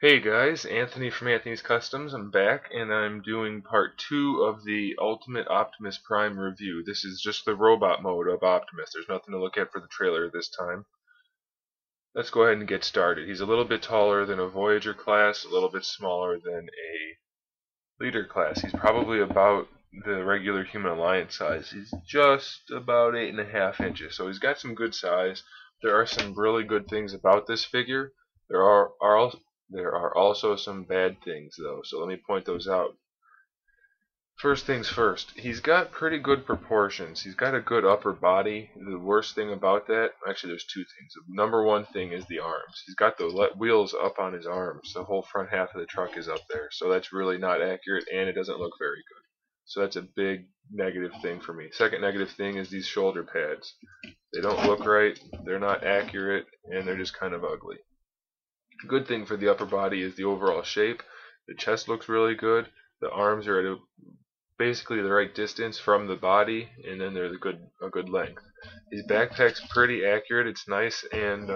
Hey guys, Anthony from Anthony's Customs. I'm back and I'm doing part 2 of the Ultimate Optimus Prime review. This is just the robot mode of Optimus. There's nothing to look at for the trailer this time. Let's go ahead and get started. He's a little bit taller than a Voyager class, a little bit smaller than a Leader class. He's probably about the regular Human Alliance size. He's just about 8.5 inches, so he's got some good size. There are some really good things about this figure. There are also some bad things, though, so let me point those out. First things first, he's got pretty good proportions. He's got a good upper body. The worst thing about that, actually there's two things. The number one thing is the arms. He's got the wheels up on his arms. The whole front half of the truck is up there, so that's really not accurate, and it doesn't look very good. So that's a big negative thing for me. Second negative thing is these shoulder pads. They don't look right, they're not accurate, and they're just kind of ugly. Good thing for the upper body is the overall shape. The chest looks really good. The arms are at basically the right distance from the body, and then they're a good length. His backpack's pretty accurate. It's nice and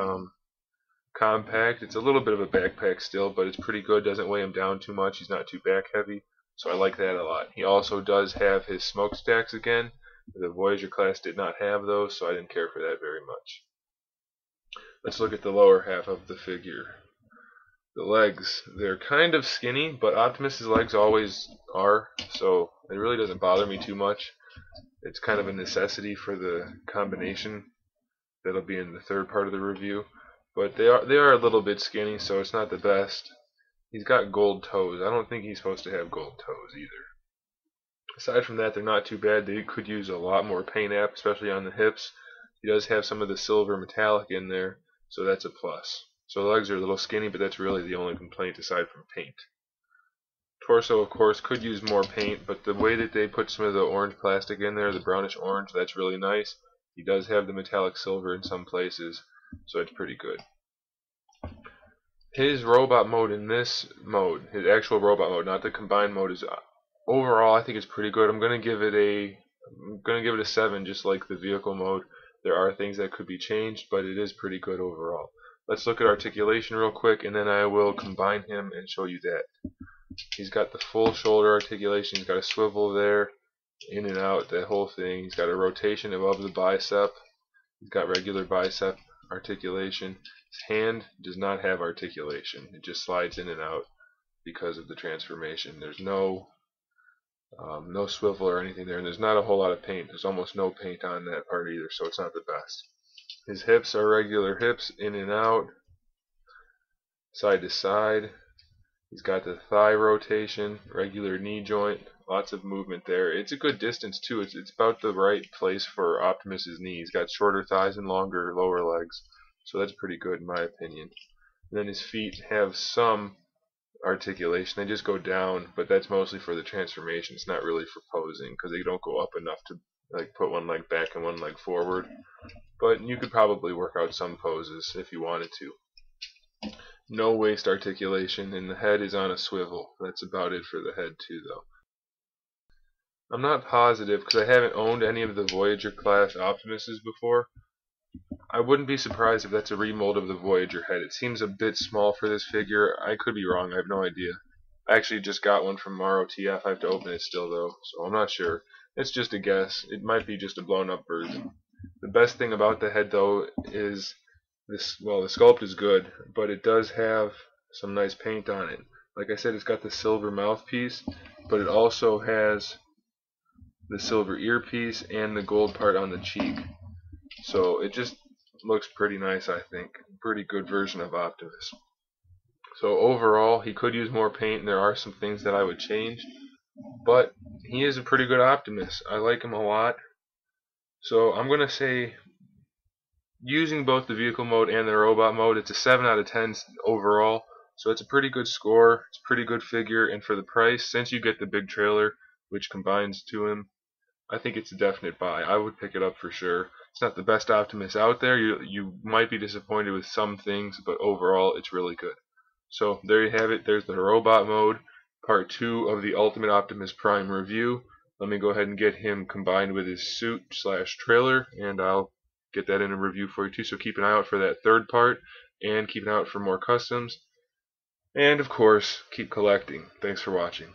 compact. It's a little bit of a backpack still, but it's pretty good. Doesn't weigh him down too much. He's not too back heavy, so I like that a lot. He also does have his smokestacks again. The Voyager class did not have those, so I didn't care for that very much. Let's look at the lower half of the figure. The legs, they're kind of skinny, but Optimus's legs always are, so it really doesn't bother me too much. It's kind of a necessity for the combination that'll be in the third part of the review, but they are a little bit skinny, so it's not the best. He's got gold toes. I don't think he's supposed to have gold toes either. Aside from that, they're not too bad. They could use a lot more paint app, especially on the hips. He does have some of the silver metallic in there, so that's a plus. So the legs are a little skinny, but that's really the only complaint aside from paint. Torso, of course, could use more paint, but the way that they put some of the orange plastic in there, the brownish orange, that's really nice. He does have the metallic silver in some places, so it's pretty good. His robot mode in this mode, his actual robot mode, not the combined mode, is overall I think it's pretty good. I'm gonna give it a 7, just like the vehicle mode. There are things that could be changed, but it is pretty good overall. Let's look at articulation real quick, and then I will combine him and show you that. He's got the full shoulder articulation. He's got a swivel there, in and out, that whole thing. He's got a rotation above the bicep. He's got regular bicep articulation. His hand does not have articulation. It just slides in and out because of the transformation. There's no swivel or anything there, and there's not a whole lot of paint. There's almost no paint on that part either, so it's not the best. His hips are regular hips, in and out, side to side. He's got the thigh rotation, regular knee joint, lots of movement there. It's a good distance too. It's about the right place for Optimus's knee. He's got shorter thighs and longer lower legs, so that's pretty good in my opinion. And then his feet have some articulation. They just go down, but that's mostly for the transformation. It's not really for posing because they don't go up enough to like put one leg back and one leg forward. But you could probably work out some poses if you wanted to. No waist articulation, and the head is on a swivel. That's about it for the head too, though. I'm not positive because I haven't owned any of the Voyager class Optimuses before. I wouldn't be surprised if that's a remold of the Voyager head. It seems a bit small for this figure. I could be wrong. I have no idea. I actually just got one from ROTF. I have to open it still, though, so I'm not sure. It's just a guess. It might be just a blown-up version. The best thing about the head, though, is this. Well, the sculpt is good, but it does have some nice paint on it. Like I said, it's got the silver mouthpiece, but it also has the silver earpiece and the gold part on the cheek. So it just looks pretty nice, I think. Pretty good version of Optimus. So overall, he could use more paint, and there are some things that I would change. But he is a pretty good Optimus. I like him a lot. So I'm going to say, using both the vehicle mode and the robot mode, it's a 7 out of 10 overall. So it's a pretty good score. It's a pretty good figure. And for the price, since you get the big trailer, which combines to him, I think it's a definite buy. I would pick it up for sure. It's not the best Optimus out there. You might be disappointed with some things, but overall, it's really good. So there you have it. There's the robot mode. part 2 of the Ultimate Optimus Prime review. Let me go ahead and get him combined with his suit / trailer, and I'll get that in a review for you too. So keep an eye out for that third part, and keep an eye out for more customs. And of course, keep collecting. Thanks for watching.